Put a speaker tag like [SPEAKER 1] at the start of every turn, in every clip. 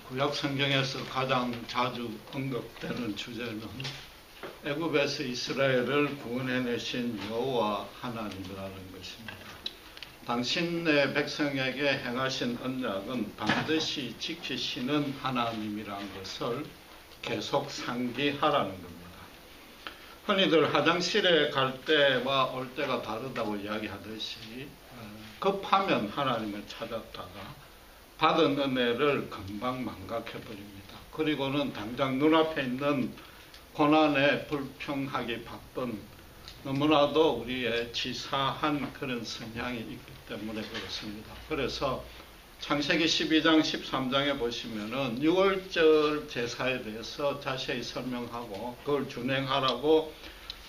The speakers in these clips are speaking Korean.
[SPEAKER 1] 구약 성경에서 가장 자주 언급되는 주제는 애굽에서 이스라엘을 구원해내신 여호와 하나님이라는 것입니다. 당신의 백성에게 행하신 언약은 반드시 지키시는 하나님이라는 것을 계속 상기하라는 겁니다. 흔히들 화장실에 갈 때와 올 때가 다르다고 이야기하듯이 급하면 하나님을 찾았다가 받은 은혜를 금방 망각해버립니다. 그리고는 당장 눈앞에 있는 고난에 불평하기 바쁜 너무나도 우리의 치사한 그런 성향이 있기 때문에 그렇습니다. 그래서 창세기 12장 13장에 보시면은 6월절 제사에 대해서 자세히 설명하고 그걸 준행하라고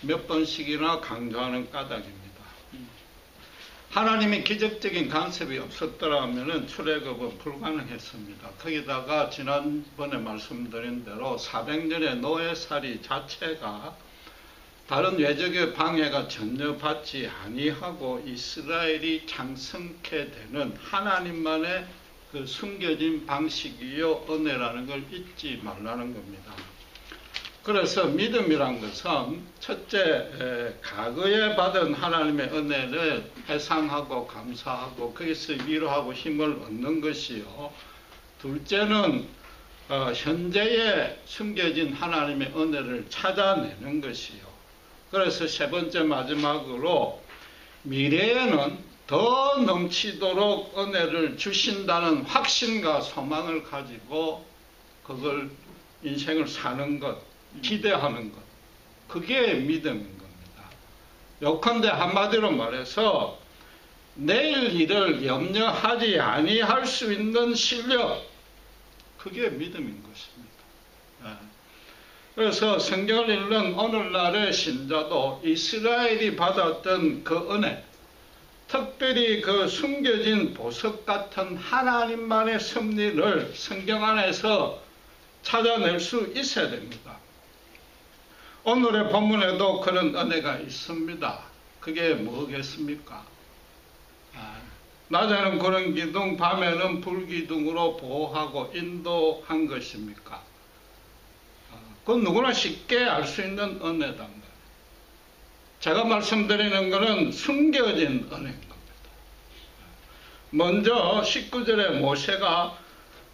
[SPEAKER 1] 몇 번씩이나 강조하는 까닭입니다. 하나님이 기적적인 간섭이 없었더라면 출애굽은 불가능했습니다. 거기다가 지난번에 말씀드린 대로 400년의 노예살이 자체가 다른 외적의 방해가 전혀 받지 아니하고 이스라엘이 창성케 되는 하나님만의 그 숨겨진 방식이요 은혜라는 걸 잊지 말라는 겁니다. 그래서 믿음이란 것은 첫째 과거에 받은 하나님의 은혜를 회상하고 감사하고 거기서 위로하고 힘을 얻는 것이요. 둘째는 현재에 숨겨진 하나님의 은혜를 찾아내는 것이요. 그래서 세 번째 마지막으로 미래에는 더 넘치도록 은혜를 주신다는 확신과 소망을 가지고 그걸 인생을 사는 것, 기대하는 것, 그게 믿음인 겁니다. 요컨대 한마디로 말해서 내일 일을 염려하지 아니할 수 있는 실력, 그게 믿음인 것입니다. 그래서 성경을 읽는 오늘날의 신자도 이스라엘이 받았던 그 은혜, 특별히 그 숨겨진 보석 같은 하나님만의 섭리를 성경 안에서 찾아낼 수 있어야 됩니다. 오늘의 본문에도 그런 은혜가 있습니다. 그게 뭐겠습니까? 낮에는 그런 기둥, 밤에는 불기둥으로 보호하고 인도한 것입니까? 그건 누구나 쉽게 알 수 있는 은혜단 말이에요. 제가 말씀드리는 것은 숨겨진 은혜인 겁니다. 먼저 19절에 모세가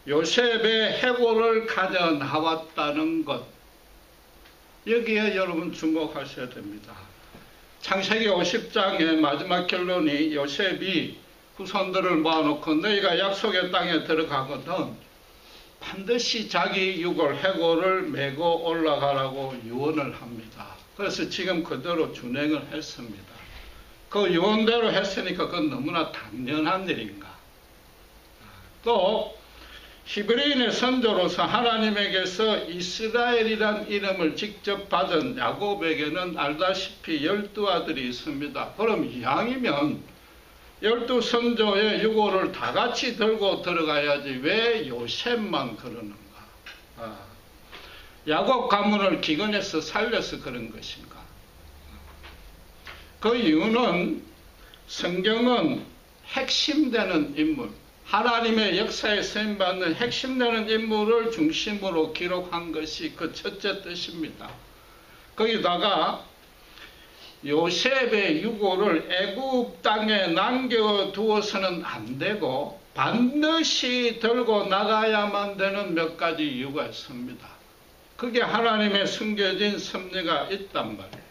[SPEAKER 1] 요셉의 해골을 가져 나왔다는 것, 여기에 여러분 주목하셔야 됩니다. 창세기 50장의 마지막 결론이 요셉이 후손들을 모아놓고 너희가 약속의 땅에 들어가거든 반드시 자기 유골 해골을 메고 올라가라고 유언을 합니다. 그래서 지금 그대로 준행을 했습니다. 그 유언대로 했으니까 그건 너무나 당연한 일인가. 또 히브리인의 선조로서 하나님에게서 이스라엘이란 이름을 직접 받은 야곱에게는 알다시피 12아들이 있습니다. 그럼 이왕이면 12선조의 유골을 다 같이 들고 들어가야지 왜 요셉만 그러는가? 야곱 가문을 기근해서 살려서 그런 것인가? 그 이유는 성경은 핵심되는 인물, 하나님의 역사에 쓰임받는 핵심되는 인물을 중심으로 기록한 것이 그 첫째 뜻입니다. 거기다가 요셉의 유골을 애굽 땅에 남겨두어서는 안 되고 반드시 들고 나가야만 되는 몇 가지 이유가 있습니다. 그게 하나님의 숨겨진 섭리가 있단 말이에요.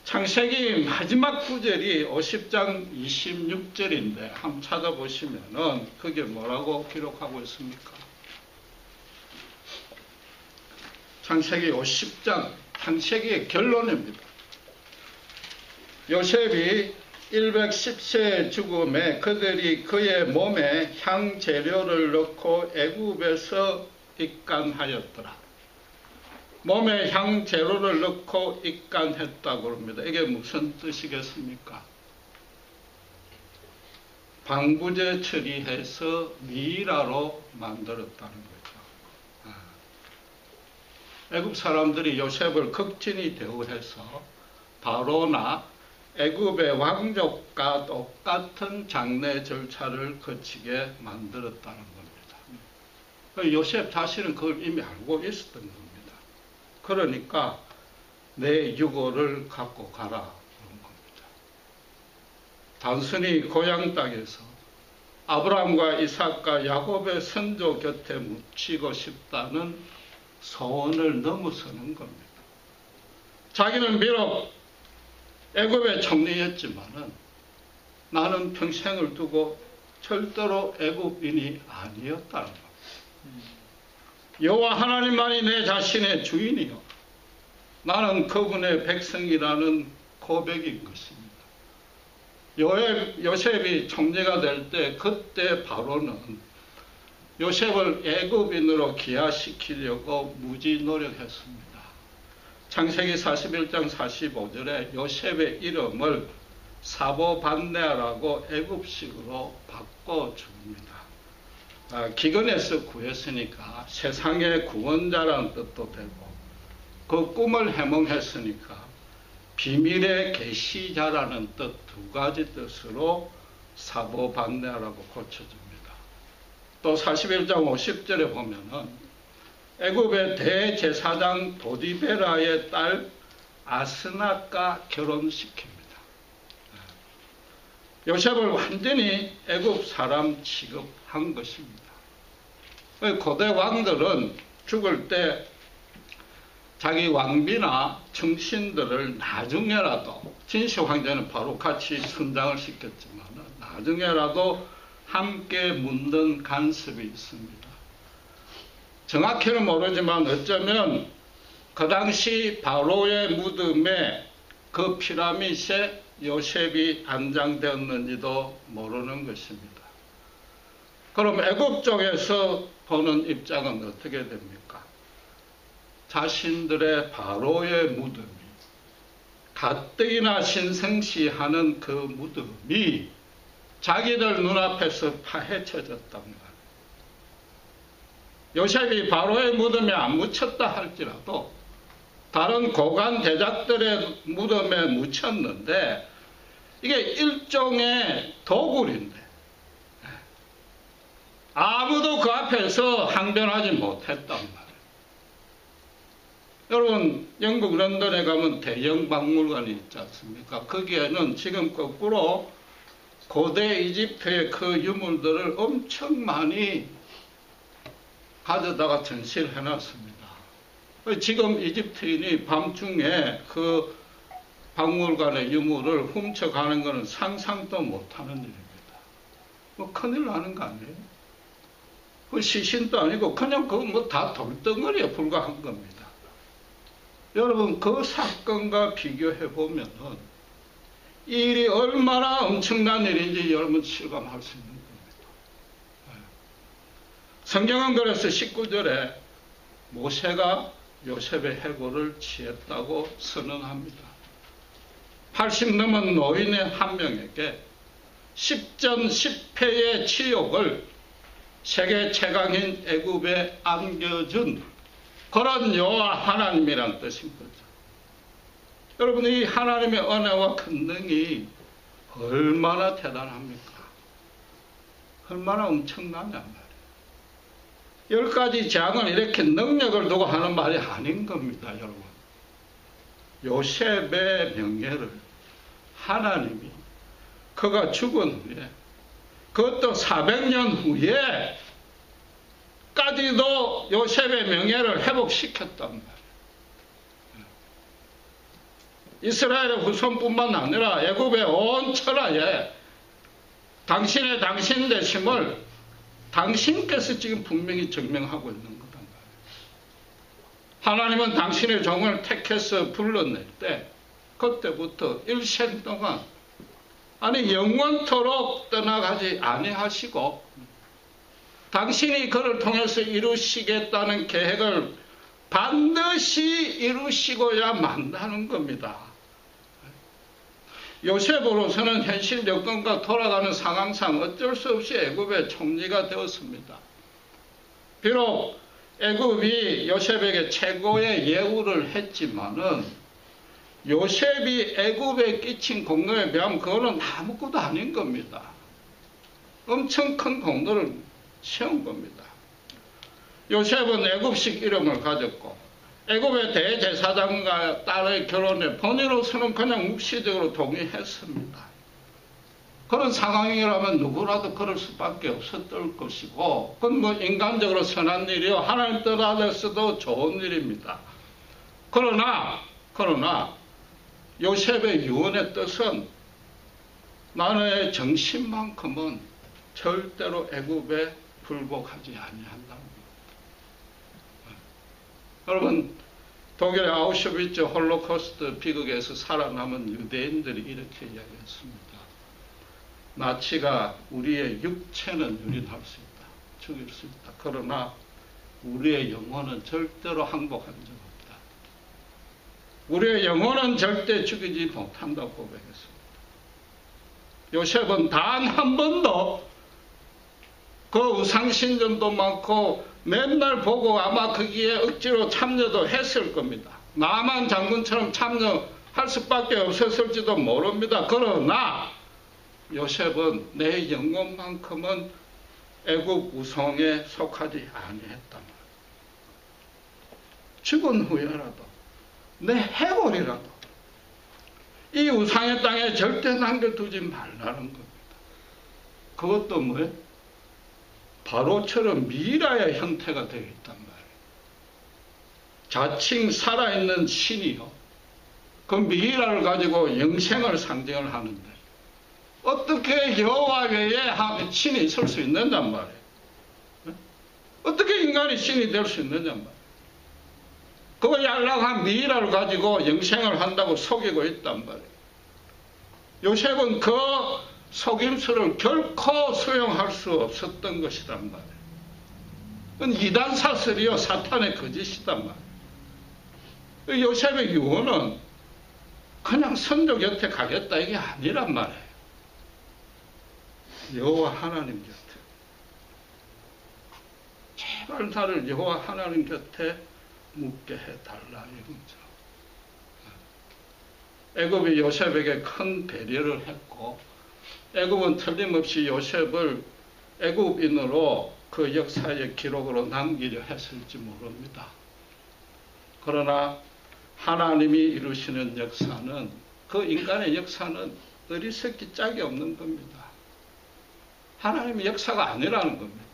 [SPEAKER 1] 창세기 마지막 구절이 50장 26절인데 한번 찾아보시면은 그게 뭐라고 기록하고 있습니까? 창세기 50장, 창세기의 결론입니다. 요셉이 110세의 죽음에 그들이 그의 몸에 향재료를 넣고 애굽에서 입간하였더라. 몸에 향재료를 넣고 입간했다고 합니다. 이게 무슨 뜻이겠습니까? 방부제 처리해서 미라로 만들었다는 거죠. 애굽 사람들이 요셉을 극진히 대우해서 바로나 애굽의 왕족과 똑같은 장례 절차를 거치게 만들었다는 겁니다. 요셉 자신은 그걸 이미 알고 있었던 겁니다. 그러니까 내 유고를 갖고 가라 그런 겁니다. 단순히 고향 땅에서 아브라함과 이삭과 야곱의 선조 곁에 묻히고 싶다는 소원을 넘어서는 겁니다. 자기는 비록 애굽의 총리였지만은 나는 평생을 두고 절대로 애굽인이 아니었다는 겁니다. 여호와 하나님만이 내 자신의 주인이요 나는 그분의 백성이라는 고백인 것입니다. 요셉이 총리가 될 때 그때 바로는 요셉을 애굽인으로 기하시키려고 무지 노력했습니다. 창세기 41장 45절에 요셉의 이름을 사보반네아라고 애굽식으로 바꿔줍니다. 기근에서 구했으니까 세상의 구원자라는 뜻도 되고 그 꿈을 해몽했으니까 비밀의 계시자라는 뜻 두 가지 뜻으로 사보반네아라고 고쳐줍니다. 또 41장 50절에 보면은 애굽의 대제사장 도디베라의 딸 아스낫과 결혼시킵니다. 요셉을 완전히 애굽 사람 취급한 것입니다. 고대 왕들은 죽을 때 자기 왕비나 청신들을 나중에라도 진시 황제는 바로 같이 선장을 시켰지만 나중에라도 함께 묻는 간섭이 있습니다. 정확히는 모르지만 어쩌면 그 당시 바로의 무덤에 그 피라밋에 요셉이 안장되었는지도 모르는 것입니다. 그럼 애굽 쪽에서 보는 입장은 어떻게 됩니까? 자신들의 바로의 무덤이 가뜩이나 신성시하는 그 무덤이 자기들 눈앞에서 파헤쳐졌단 말이에요. 요셉이 바로의 무덤에 안 묻혔다 할지라도 다른 고관 대작들의 무덤에 묻혔는데 이게 일종의 도굴인데 아무도 그 앞에서 항변하지 못했단 말이에요. 여러분 영국 런던에 가면 대형 박물관이 있지 않습니까? 거기에는 지금 거꾸로 고대 이집트의 그 유물들을 엄청 많이 가져다가 전시를 해놨습니다. 지금 이집트인이 밤중에 그 박물관의 유물을 훔쳐가는 것은 상상도 못하는 일입니다. 뭐 큰일 나는 거 아니에요? 그 시신도 아니고 그냥 그거 뭐 다 돌덩어리에 불과한 겁니다. 여러분 그 사건과 비교해 보면은 이 일이 얼마나 엄청난 일인지 여러분 실감할 수 있는 겁니다. 성경은 그래서 19절에 모세가 요셉의 해고를 취했다고 선언합니다. 80 넘은 노인의 한 명에게 10전 10패의 치욕을 세계 최강인 애굽에 안겨준 그런 여호와 하나님이란 뜻인 거죠. 여러분 이 하나님의 은혜와 권능이 얼마나 대단합니까? 얼마나 엄청나냐 말이에요. 10가지 재앙을 이렇게 능력을 두고 하는 말이 아닌 겁니다, 여러분. 요셉의 명예를 하나님이 그가 죽은 후에 그것도 400년 후에 까지도 요셉의 명예를 회복시켰단 말이에요. 이스라엘의 후손뿐만 아니라 애굽의 온 천하에 당신 되심을 당신께서 지금 분명히 증명하고 있는 거단 말이에요. 하나님은 당신의 종을 택해서 불러낼 때 그때부터 일생 동안 아니 영원토록 떠나가지 아니하시고 당신이 그를 통해서 이루시겠다는 계획을 반드시 이루시고야 만다는 겁니다. 요셉으로서는 현실 여건과 돌아가는 상황상 어쩔 수 없이 애굽의 총리가 되었습니다. 비록 애굽이 요셉에게 최고의 예우를 했지만은 요셉이 애굽에 끼친 공로에 비하면 그거는 아무것도 아닌 겁니다. 엄청 큰 공로를 세운 겁니다. 요셉은 애굽식 이름을 가졌고 애굽의 대제사장과 딸의 결혼에 본인으로서는 그냥 묵시적으로 동의했습니다. 그런 상황이라면 누구라도 그럴 수밖에 없었을 것이고 그건 뭐 인간적으로 선한 일이요 하나님 뜻 안에서도 좋은 일입니다. 그러나 요셉의 유언의 뜻은 나의 정신만큼은 절대로 애굽에 굴복하지 아니한다. 여러분, 독일의 아우슈비츠 홀로코스트 비극에서 살아남은 유대인들이 이렇게 이야기했습니다. 나치가 우리의 육체는 유린할 수 있다. 죽일 수 있다. 그러나 우리의 영혼은 절대로 항복한 적 없다. 우리의 영혼은 절대 죽이지 못한다고 고백했습니다. 요셉은 단 한 번도 그 우상신전도 많고 맨날 보고 아마 거기에 억지로 참여도 했을 겁니다. 나만 장군처럼 참여할 수밖에 없었을지도 모릅니다. 그러나 요셉은 내 영혼만큼은 애굽 우상에 속하지 아니했단 말이에요. 죽은 후에라도 내 해골이라도 이 우상의 땅에 절대 남겨두지 말라는 겁니다. 그것도 뭐예요? 바로처럼 미라의 형태가 되어 있단 말이에요. 자칭 살아있는 신이요. 그 미라를 가지고 영생을 상징을 하는데 어떻게 여호와 외에 신이 있을 수 있느냔 말이에요. 어떻게 인간이 신이 될 수 있느냔 말이에요. 그 양락한 미라를 가지고 영생을 한다고 속이고 있단 말이에요. 요셉은 그 속임수를 결코 수용할 수 없었던 것이란 말이에요. 그건 이단 사슬이요 사탄의 거짓이단 말이에요. 요셉의 유언은 그냥 선조 곁에 가겠다 이게 아니란 말이에요. 여호와 하나님 곁에 제발 나를 여호와 하나님 곁에 묵게 해달라 이거죠. 애굽이 요셉에게 큰 배려를 했고 애굽은 틀림없이 요셉을 애굽인으로 그 역사의 기록으로 남기려 했을지 모릅니다. 그러나 하나님이 이루시는 역사는 그 인간의 역사는 어리석기 짝이 없는 겁니다. 하나님의 역사가 아니라는 겁니다.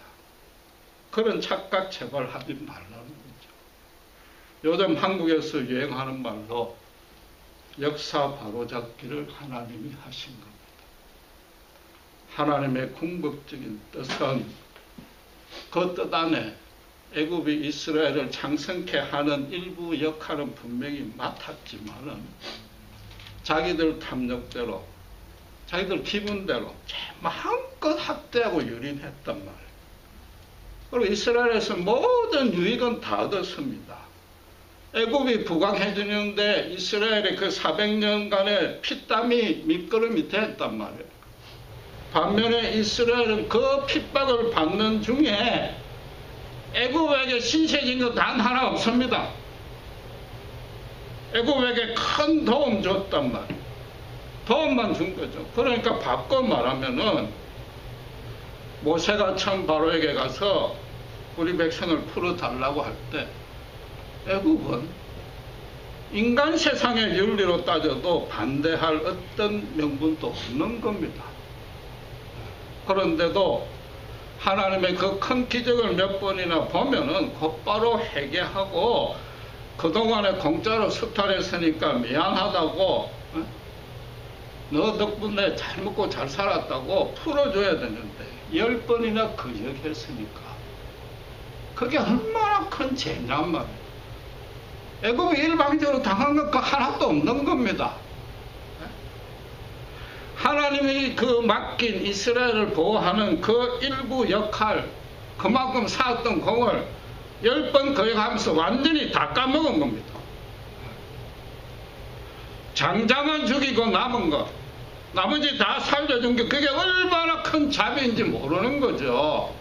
[SPEAKER 1] 그런 착각 제발 하지 말라는 거죠. 요즘 한국에서 유행하는 말로 역사 바로잡기를 하나님이 하신 겁니다. 하나님의 궁극적인 뜻은 그 뜻 안에 애굽이 이스라엘을 창성케 하는 일부 역할은 분명히 맡았지만은 자기들 탐욕대로 자기들 기분대로 마음껏 학대하고 유린했단 말이에요. 그리고 이스라엘에서 모든 유익은 다 얻었습니다. 애굽이 부강해지는데 이스라엘의 그 400년간의 피땀이 밑거름이 됐단 말이에요. 반면에 이스라엘은 그 핍박을 받는 중에 애굽에게 신세진 것 단 하나 없습니다. 애굽에게 큰 도움 줬단 말이에요. 도움만 준 거죠. 그러니까 바꿔 말하면은 모세가 처음 바로에게 가서 우리 백성을 풀어달라고 할 때 애굽은 인간 세상의 윤리로 따져도 반대할 어떤 명분도 없는 겁니다. 그런데도 하나님의 그 큰 기적을 몇 번이나 보면은 곧바로 회개하고 그동안에 공짜로 수탈했으니까 미안하다고 너 덕분에 잘 먹고 잘 살았다고 풀어줘야 되는데 10번이나 거역했으니까 그게 얼마나 큰 죄냔 말이에요. 애굽이 일방적으로 당한 것 하나도 없는 겁니다. 하나님이 그 맡긴 이스라엘을 보호하는 그 일부 역할, 그만큼 쌓았던 공을 10번 거역하면서 완전히 다 까먹은 겁니다. 장자만 죽이고 남은 것, 나머지 다 살려준 게 그게 얼마나 큰 자비인지 모르는 거죠.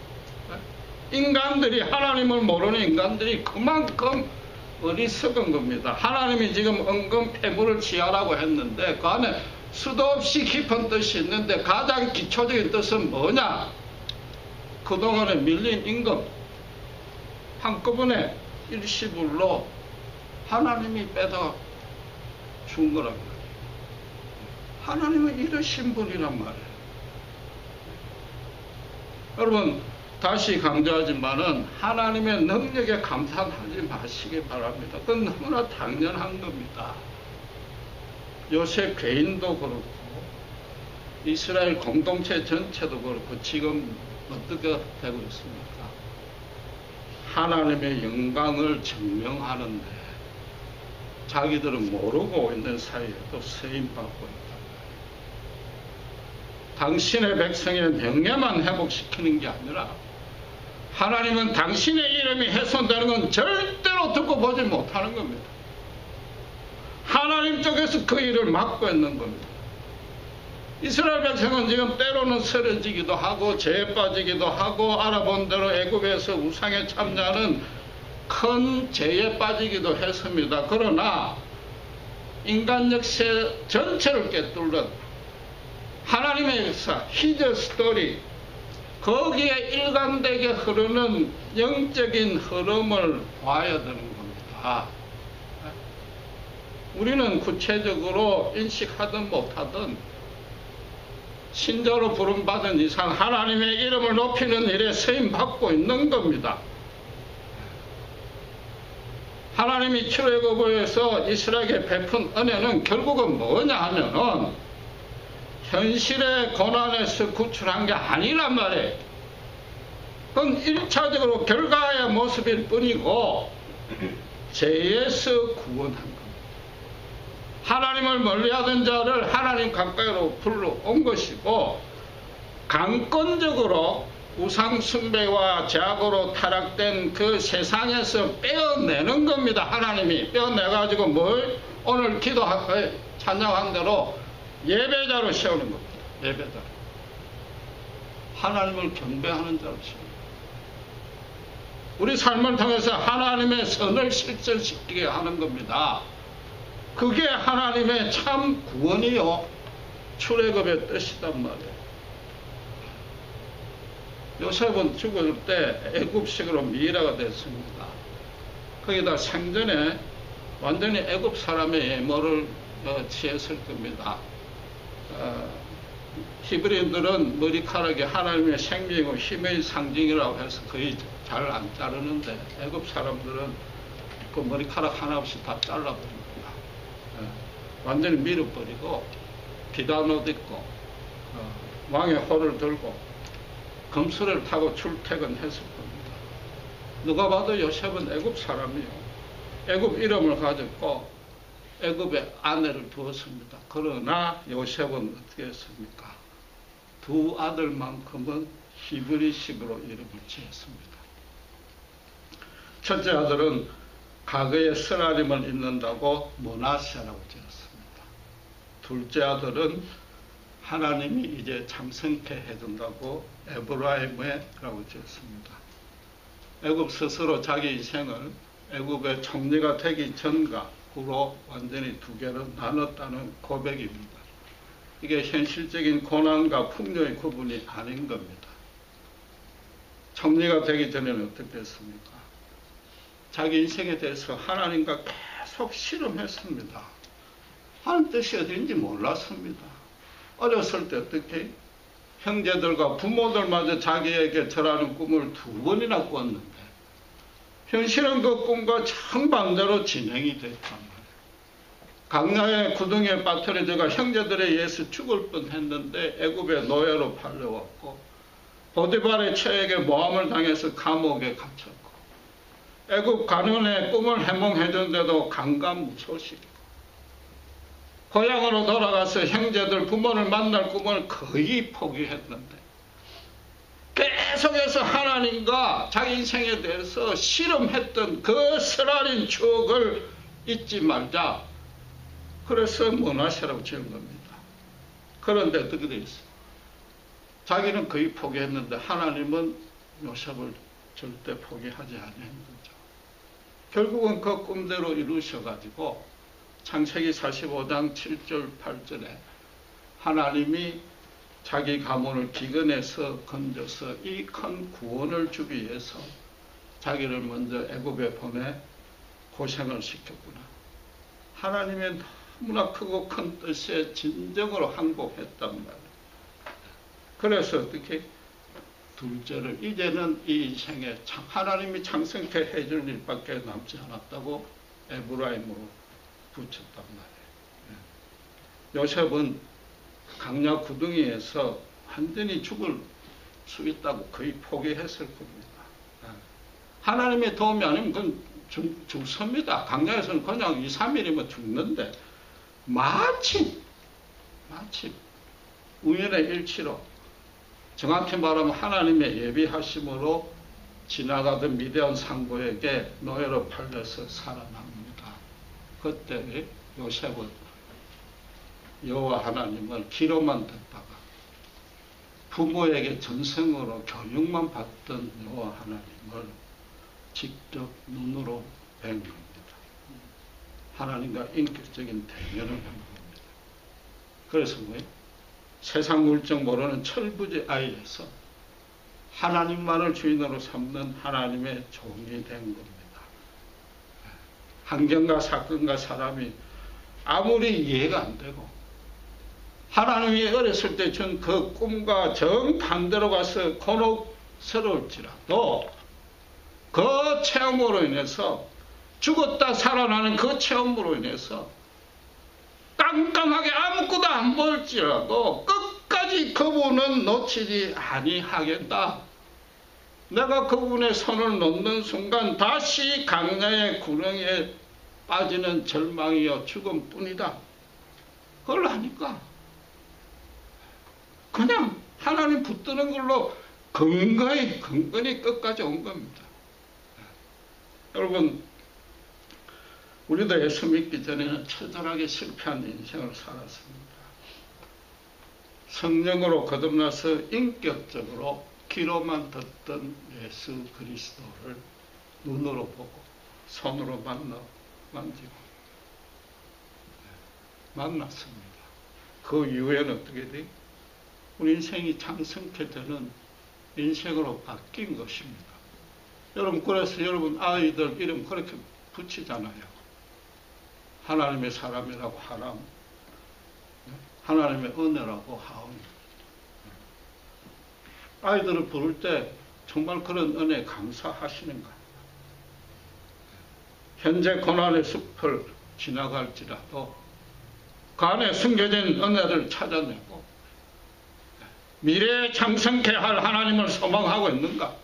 [SPEAKER 1] 인간들이, 하나님을 모르는 인간들이 그만큼 어리석은 겁니다. 하나님이 지금 은금 폐물을 취하라고 했는데 그 안에 수도 없이 깊은 뜻이 있는데 가장 기초적인 뜻은 뭐냐? 그동안에 밀린 임금, 한꺼번에 일시불로 하나님이 빼다 준 거란 말이에요. 하나님은 이러신 분이란 말이에요. 여러분, 다시 강조하지만은 하나님의 능력에 감탄하지 마시기 바랍니다. 그건 너무나 당연한 겁니다. 요셉 개인도 그렇고 이스라엘 공동체 전체도 그렇고 지금 어떻게 되고 있습니까? 하나님의 영광을 증명하는데 자기들은 모르고 있는 사이에도 쓰임받고 있다. 당신의 백성의 명예만 회복시키는 게 아니라 하나님은 당신의 이름이 훼손되는 건 절대로 듣고 보지 못하는 겁니다. 하나님 쪽에서 그 일을 막고 있는 겁니다. 이스라엘 백성은 지금 때로는 쓰러지기도 하고 죄에 빠지기도 하고 알아본 대로 애굽에서 우상에 참여하는 큰 죄에 빠지기도 했습니다. 그러나 인간 역사 전체를 꿰뚫는 하나님의 역사, 히즈 스토리, 거기에 일관되게 흐르는 영적인 흐름을 봐야 되는 겁니다. 우리는 구체적으로 인식하든 못하든 신자로 부름받은 이상 하나님의 이름을 높이는 일에 쓰임받고 있는 겁니다. 하나님이 출애굽에서 이스라엘에게 베푼 은혜는 결국은 뭐냐 하면은 현실의 고난에서 구출한 게 아니란 말이에요. 그건 1차적으로 결과의 모습일 뿐이고 죄에서 구원한 겁니다. 하나님을 멀리하던 자를 하나님 가까이로 불러온 것이고 강권적으로 우상 숭배와 죄악으로 타락된 그 세상에서 빼어내는 겁니다. 하나님이 빼어내가지고 뭘 오늘 기도하고 찬양한 대로 예배자로 세우는 겁니다. 예배자로. 하나님을 경배하는 자로 세우는 겁니다. 우리 삶을 통해서 하나님의 선을 실천시키게 하는 겁니다. 그게 하나님의 참 구원이요 출애굽의 뜻이단 말이에요. 요셉은 죽을 때 애굽식으로 미라가 됐습니다. 거기다 생전에 완전히 애굽 사람의 외모를 취했을 겁니다. 히브리인들은 머리카락이 하나님의 생명이고 힘의 상징이라고 해서 거의 잘 안 자르는데 애굽 사람들은 그 머리카락 하나 없이 다 잘라버립니다. 완전히 밀어버리고 비단 옷 입고 왕의 호를 들고 금수를 타고 출퇴근했을 겁니다. 누가 봐도 요셉은 애굽 사람이요. 애굽 이름을 가졌고 애굽에 아내를 두었습니다. 그러나 요셉은 어떻게 했습니까? 두 아들만큼은 히브리식으로 이름을 지었습니다. 첫째 아들은 과거에 스라림을 잇는다고 므낫세라고 지었습니다. 둘째 아들은 하나님이 이제 참선케 해준다고 에브라임이라고 지었습니다. 애굽 스스로 자기 인생을 애굽의 총리가 되기 전과 후로 완전히 두 개로 나눴다는 고백입니다. 이게 현실적인 고난과 풍요의 구분이 아닌 겁니다. 총리가 되기 전에는 어떻게 했습니까? 자기 인생에 대해서 하나님과 계속 실험했습니다. 하나님 뜻이 어딘지 몰랐습니다. 어렸을 때 어떻게 형제들과 부모들마저 자기에게 절하는 꿈을 2번이나 꿨는데 현실은 그 꿈과 정반대로 진행이 됐단 말이에요. 강야의 구덩이에 빠뜨려져가 형제들에 의해서 죽을 뻔했는데 애굽의 노예로 팔려왔고 보디발의 처에게 모함을 당해서 감옥에 갇혔고 애굽 가문의 꿈을 해몽해줬는데도 강간무소식이고 고향으로 돌아가서 형제들 부모를 만날 꿈을 거의 포기했는데 계속해서 하나님과 자기 인생에 대해서 실험했던 그 쓰라린 추억을 잊지 말자. 그래서 므낫세라고 지은 겁니다. 그런데 어떻게 돼 있어요? 자기는 거의 포기했는데 하나님은 요셉을 절대 포기하지 않은 거죠. 결국은 그 꿈대로 이루셔가지고 창세기 45장 7절 8절에 하나님이 자기 가문을 기근에서 건져서 이 큰 구원을 주기 위해서 자기를 먼저 애굽에 보내 고생을 시켰구나. 하나님의 너무나 크고 큰 뜻에 진정으로 항복했단 말이에요. 그래서 어떻게 둘째를 이제는 이 인생에 하나님이 창생케 해줄 일밖에 남지 않았다고 에브라임으로 붙였단 말이에요. 요셉은 강야 구덩이에서 완전히 죽을 수 있다고 거의 포기했을 겁니다. 하나님의 도움이 아니면 그건 죽습니다. 강야에서는 그냥 2, 3일이면 죽는데 마침 우연의 일치로, 정확히 말하면 하나님의 예비하심으로 지나가던 미디안 상고에게 노예로 팔려서 살아납니다. 그때 요셉은 여호와 하나님을 귀로만 듣다가 부모에게 전생으로 교육만 받던 여호와 하나님을 직접 눈으로 뵌 겁니다. 하나님과 인격적인 대면을 한 겁니다. 그래서 뭐예요? 세상 물정 모르는 철부지 아이에서 하나님만을 주인으로 삼는 하나님의 종이 된 겁니다. 환경과 사건과 사람이 아무리 이해가 안 되고 하나님이 어렸을 때 준 그 꿈과 정반대로 가서 곤혹스러울지라도 그 체험으로 인해서, 죽었다 살아나는 그 체험으로 인해서 깜깜하게 아무것도 안 보일지라도 끝까지 그분은 놓치지 아니하겠다. 내가 그분의 손을 놓는 순간 다시 강야의 구렁이에 빠지는 절망이요 죽음뿐이다. 그걸 아니까 그냥 하나님 붙드는 걸로 근근히 끝까지 온 겁니다. 여러분, 우리도 예수 믿기 전에는 처절하게 실패한 인생을 살았습니다. 성령으로 거듭나서 인격적으로 귀로만 듣던 예수 그리스도를 눈으로 보고 손으로 만지고 만났습니다. 그 이후에는 어떻게 돼요? 우리 인생이 창성케 되는 인생으로 바뀐 것입니다. 여러분, 그래서 여러분 아이들 이름 그렇게 붙이잖아요. 하나님의 사람이라고 하람, 하나님의 은혜라고 하음. 아이들을 부를 때 정말 그런 은혜에 감사하시는가? 현재 고난의 숲을 지나갈지라도 그 안에 숨겨진 은혜를 찾아내고 미래에 창성케 할 하나님을 소망하고 있는가?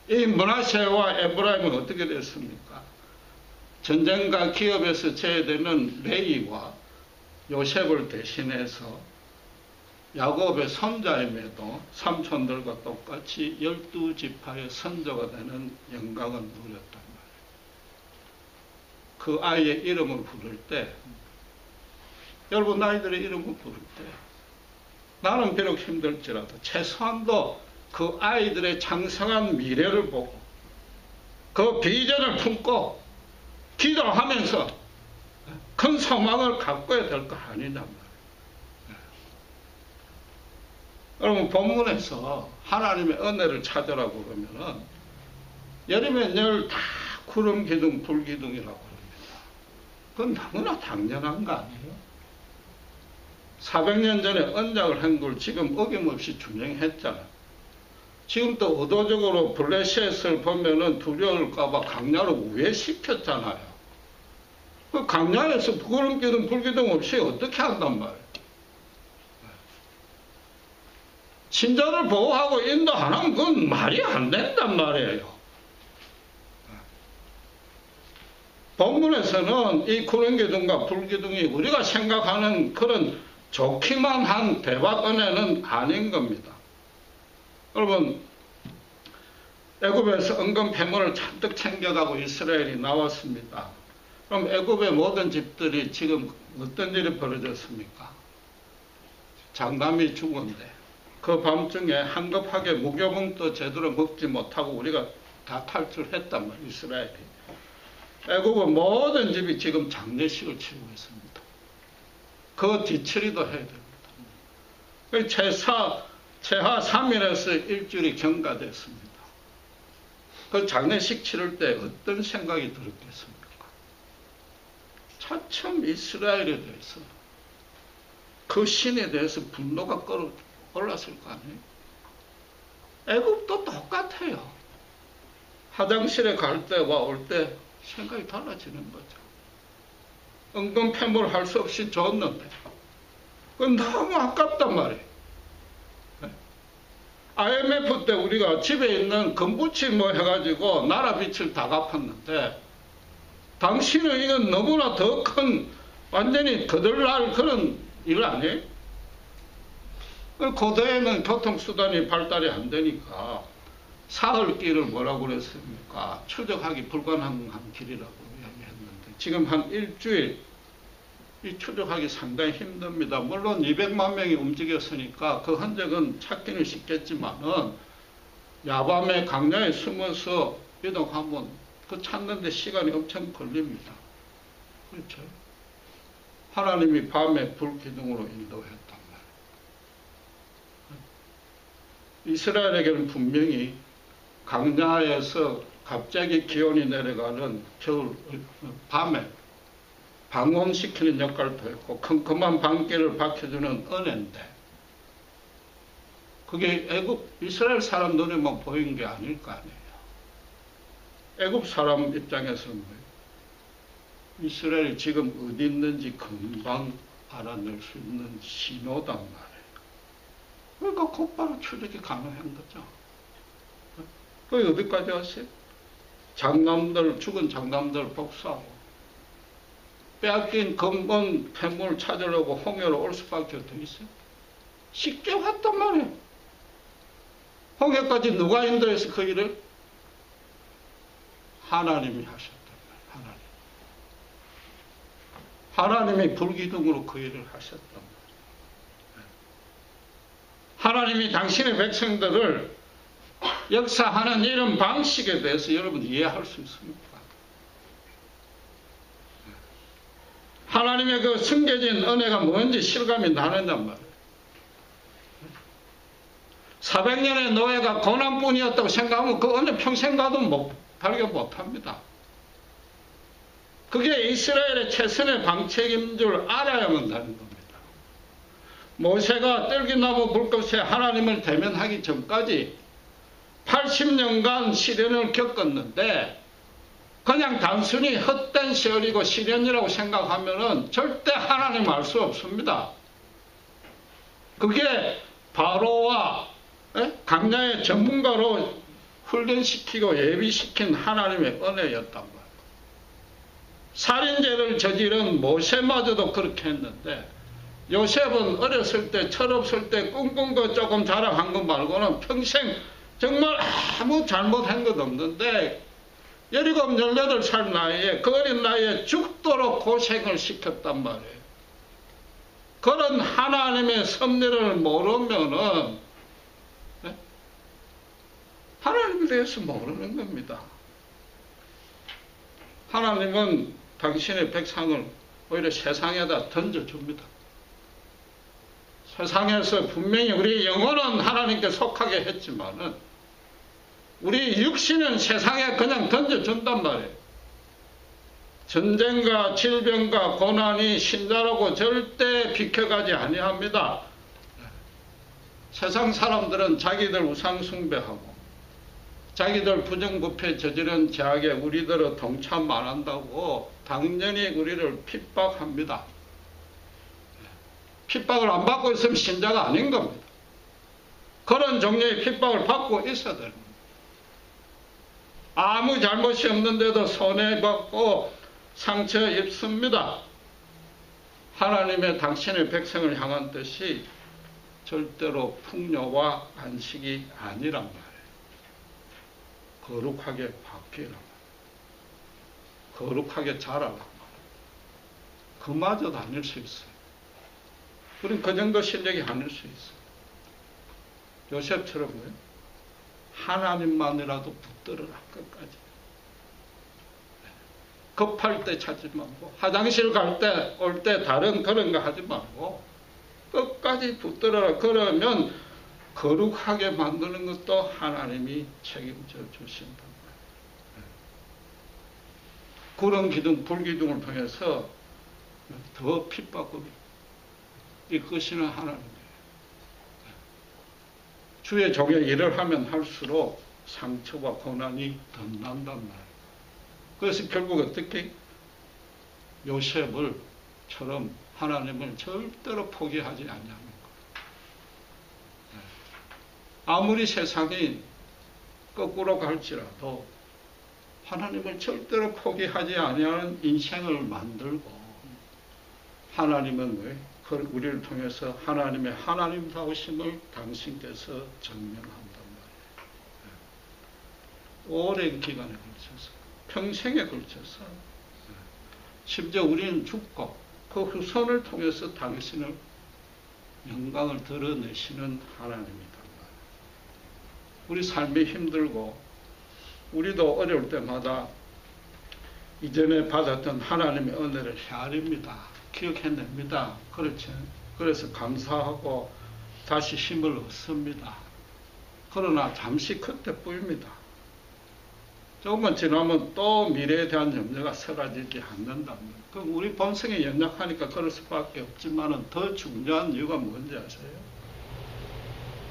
[SPEAKER 1] 이 므낫세와 에브라임은 어떻게 됐습니까? 전쟁과 기업에서 제외되는 레위와 요셉을 대신해서 야곱의 손자임에도 삼촌들과 똑같이 12지파의 선조가 되는 영광을 누렸단 말이에요. 그 아이의 이름을 부를 때, 여러분 아이들의 이름을 부를 때 나는 비록 힘들지라도 최소한도 그 아이들의 장성한 미래를 보고 그 비전을 품고 기도하면서 큰 소망을 갖고야 될 거 아니냔 말이에요. 여러분, 본문에서 하나님의 은혜를 찾으라고 그러면은 여름엔 열 다 구름 기둥 불 기둥이라고 그럽니다. 그건 너무나 당연한 거 아니에요? 400년 전에 언약을 한 걸 지금 어김없이 준행했잖아요. 지금 또 의도적으로 블레셋을 보면은 두려울까봐 강야로 우회시켰잖아요. 그 강야에서 구름 기둥 불 기둥 없이 어떻게 한단 말이에요? 신자를 보호하고 인도 안 하면 그건 말이 안 된단 말이에요. 본문에서는 이 구름 기둥과 불 기둥이 우리가 생각하는 그런 좋기만 한 대박 은혜는 아닌 겁니다. 여러분, 애굽에서 은금 패물을 잔뜩 챙겨가고 이스라엘이 나왔습니다. 그럼 애굽의 모든 집들이 지금 어떤 일이 벌어졌습니까? 장남이 죽은데 그 밤중에 한급하게 무교봉도 제대로 먹지 못하고 우리가 다 탈출했단 말이에요. 이스라엘이. 애굽의 모든 집이 지금 장례식을 치르고 있습니다. 그 뒤처리도 해야 됩니다. 최하 3일에서 일주일이 경과됐습니다. 그 장례식 치를 때 어떤 생각이 들었겠습니까? 차츰 이스라엘에 대해서 그 신에 대해서 분노가 올랐을 거 아니에요? 애굽도 똑같아요. 화장실에 갈 때와 올 때 생각이 달라지는 거죠. 은근 패물 할 수 없이 줬는데 그건 너무 아깝단 말이에요. IMF 때 우리가 집에 있는 금부치 뭐 해가지고 나라 빚을 다 갚았는데 당신은 이건 너무나 더 큰 완전히 거들날 그런 일 아니에요? 고대에는 교통수단이 발달이 안 되니까 사흘길을 뭐라고 그랬습니까? 추적하기 불가능한 길이라고 이야기했는데 지금 한 일주일 이 추적하기 상당히 힘듭니다. 물론 200만 명이 움직였으니까 그 흔적은 찾기는 쉽겠지만은 야밤에 강야에 숨어서 이동하면 그 찾는데 시간이 엄청 걸립니다. 그렇죠? 하나님이 밤에 불기둥으로 인도했단 말이에요. 이스라엘에게는 분명히 강야에서 갑자기 기온이 내려가는 겨울 밤에 방온시키는 역할도 했고 컴컴한 밤길을 밝혀주는 은혜인데 그게 애굽 이스라엘 사람 눈에만 보인 게 아닐 거 아니에요. 애굽 사람 입장에서는 뭐예요? 이스라엘이 지금 어디 있는지 금방 알아낼 수 있는 신호단 말이에요. 그러니까 곧바로 추적이 가능한 거죠. 그게 어디까지 왔어요? 장남들, 죽은 장남들 복수하고 빼앗긴 금은 폐물을 찾으려고 홍해로 올 수밖에 더 있어요. 쉽게 왔단 말이에요. 홍해까지 누가 인도해서 그 일을? 하나님이 하셨단 말이에요. 하나님이 불기둥으로 그 일을 하셨단 말이에요. 하나님이 당신의 백성들을 역사하는 이런 방식에 대해서 여러분 이해할 수 있습니까? 하나님의 그 숨겨진 은혜가 뭔지 실감이 나는단 말이에요. 400년의 노예가 고난뿐이었다고 생각하면 그 은혜 평생 가도 발견 못합니다. 그게 이스라엘의 최선의 방책인 줄 알아야만 되는 겁니다. 모세가 떨기나무 불꽃에 하나님을 대면하기 전까지 80년간 시련을 겪었는데 그냥 단순히 헛된 세월이고 시련이라고 생각하면은 절대 하나님 알 수 없습니다. 그게 바로와 강야의 전문가로 훈련시키고 예비시킨 하나님의 은혜였단 말이에요. 살인죄를 저지른 모세마저도 그렇게 했는데 요셉은 어렸을 때 철없을 때 꿈꾼 거 조금 자랑한 거 말고는 평생 정말 아무 잘못한 것 없는데 17, 18살 나이에 그 어린 나이에 죽도록 고생을 시켰단 말이에요. 그런 하나님의 섭리를 모르면은 하나님에 대해서 모르는 겁니다. 하나님은 당신의 백성을 오히려 세상에다 던져줍니다. 세상에서 분명히 우리 영혼은 하나님께 속하게 했지만은 우리 육신은 세상에 그냥 던져준단 말이에요. 전쟁과 질병과 고난이 신자라고 절대 비켜가지 아니합니다. 세상 사람들은 자기들 우상 숭배하고 자기들 부정부패 저지른 죄악에 우리들은 동참 안 한다고 당연히 우리를 핍박합니다. 핍박을 안 받고 있으면 신자가 아닌 겁니다. 그런 종류의 핍박을 받고 있어야 되는 겁니다. 아무 잘못이 없는데도 손해받고 상처 입습니다. 하나님의 당신의 백성을 향한 뜻이 절대로 풍요와 안식이 아니란 말이에요. 거룩하게 바뀌란 말이에요. 거룩하게 자라란 말이에요. 그마저도 아닐 수 있어요. 우린 그 정도 실력이 아닐 수 있어요. 요셉처럼 하나님만이라도 붙들어라 끝까지. 급할 때 찾지 말고 화장실 갈 때 올 때 다른 그런 거 하지 말고 끝까지 붙들어라. 그러면 거룩하게 만드는 것도 하나님이 책임져 주신단 말이에요. 그런 기둥, 불기둥을 통해서 더 핍박을 이끄시는 하나님이에요. 주의 종의 일을 하면 할수록 상처와 고난이 더 난단 말이에요. 그래서 결국 어떻게 요셉을처럼 하나님을 절대로 포기하지 않냐는 거예요. 아무리 세상이 거꾸로 갈지라도 하나님을 절대로 포기하지 아니하는 인생을 만들고 하나님은 왜? 우리를 통해서 하나님의 하나님다우심을 당신께서 증명한단 말이에요. 오랜 기간에 걸쳐서, 평생에 걸쳐서, 심지어 우리는 죽고 그 후손을 통해서 당신을 영광을 드러내시는 하나님이단 말이에요. 우리 삶이 힘들고 우리도 어려울 때마다 이전에 받았던 하나님의 은혜를 헤아립니다. 기억해냅니다. 그렇죠. 그래서 감사하고 다시 힘을 얻습니다. 그러나 잠시 그때뿐입니다. 조금만 지나면 또 미래에 대한 염려가 사라지지 않는답니다. 그럼 우리 본성이 연약하니까 그럴 수밖에 없지만 더 중요한 이유가 뭔지 아세요?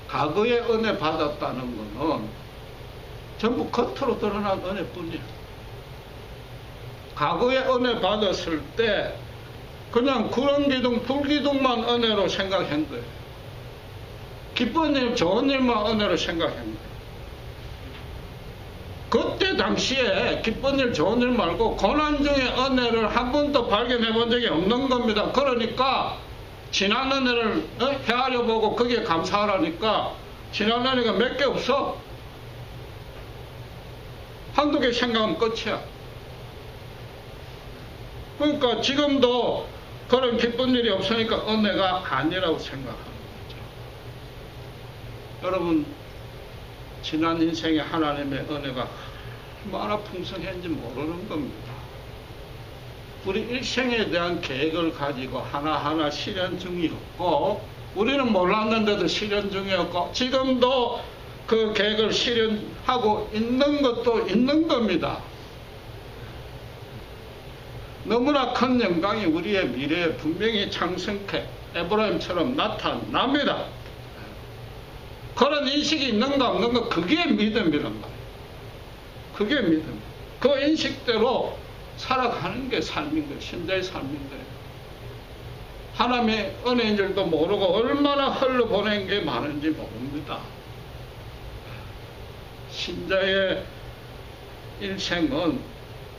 [SPEAKER 1] 과거에 은혜 받았다는 것은 전부 겉으로 드러난 은혜뿐이에요. 과거에 은혜 받았을 때 그냥 구름 기둥, 불기둥만 은혜로 생각한 거예요. 기쁜 일, 좋은 일만 은혜로 생각한 거예요. 그때 당시에 기쁜 일, 좋은 일 말고 고난 중에 은혜를 한 번도 발견해 본 적이 없는 겁니다. 그러니까 지난 은혜를 헤아려 보고 거기에 감사하라니까 지난 은혜가 몇 개 없어. 한두 개 생각하면 끝이야. 그러니까 지금도 그런 기쁜 일이 없으니까 은혜가 아니라고 생각하는 거죠. 여러분, 지난 인생에 하나님의 은혜가 얼마나 풍성했는지 모르는 겁니다. 우리 일생에 대한 계획을 가지고 하나하나 실현 중이었고 우리는 몰랐는데도 실현 중이었고 지금도 그 계획을 실현하고 있는 것도 있는 겁니다. 너무나 큰 영광이 우리의 미래에 분명히 창성케 에브라임처럼 나타납니다. 그런 인식이 있는가 없는가 그게 믿음이란 말이에요. 그게 믿음. 그 인식대로 살아가는 게 삶인 거예요. 신자의 삶인 거예요. 하나님의 은혜인 줄도 모르고 얼마나 흘러보낸 게 많은지 모릅니다. 신자의 일생은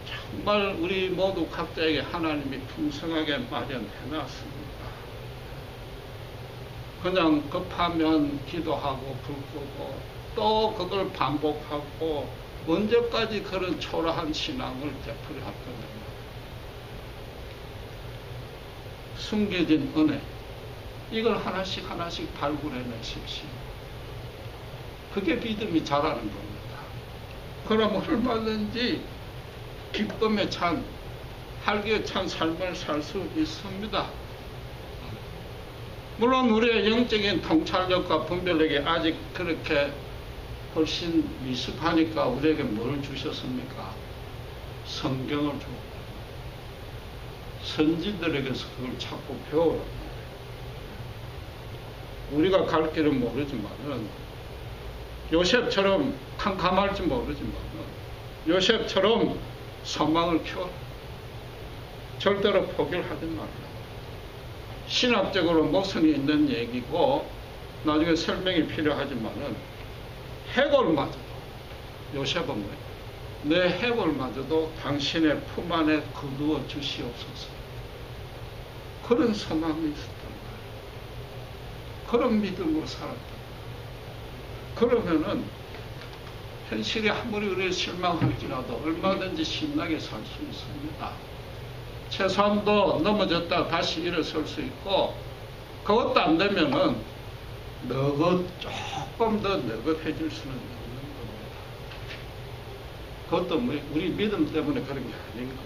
[SPEAKER 1] 정말 우리 모두 각자에게 하나님이 풍성하게 마련해놨습니다. 그냥 급하면 기도하고 불 끄고 또 그걸 반복하고 언제까지 그런 초라한 신앙을 되풀이할 거냐. 숨겨진 은혜 이걸 하나씩 하나씩 발굴해내십시오. 그게 믿음이 자라는 겁니다. 그럼 얼마든지 기쁨에 찬 활기에 찬 삶을 살 수 있습니다. 물론 우리의 영적인 통찰력과 분별력이 아직 그렇게 훨씬 미숙하니까 우리에게 뭘 주셨습니까? 성경을 주고 선지들에게서 그걸 찾고 배우라. 우리가 갈 길은 모르지만은 요셉처럼 캄캄할지 모르지만은 요셉처럼 소망을 키워라. 절대로 포기를 하지 말라. 신학적으로 모순이 있는 얘기고 나중에 설명이 필요하지만은 해골마저도 요셉은 내 해골마저도 당신의 품 안에 거두어 주시옵소서. 그런 소망이 있었단 말이에요. 그런 믿음으로 살았단 말이에요. 그러면은 현실이 아무리 우리를 실망할지라도 얼마든지 신나게 살 수 있습니다. 최소한도 넘어졌다 다시 일어설 수 있고 그것도 안 되면은 조금 더 너긋해질 수는 있는 겁니다. 그것도 우리 믿음 때문에 그런 게 아닌 겁니다.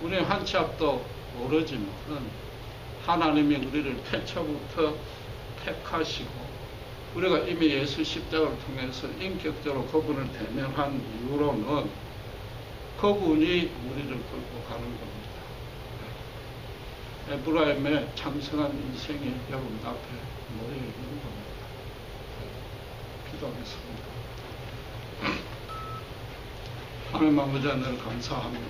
[SPEAKER 1] 우리는 한 치 앞도 모르지만은 하나님이 우리를 태초부터 택하시고 우리가 이미 예수 십자가를 통해서 인격적으로 그분을 대면한 이후로는 그분이 우리를 끌고 가는 겁니다. 에브라임의 창성한 인생이 여러분 앞에 놓여 있는 겁니다. 기도하겠습니다. 하나님 아버지 하늘 감사합니다.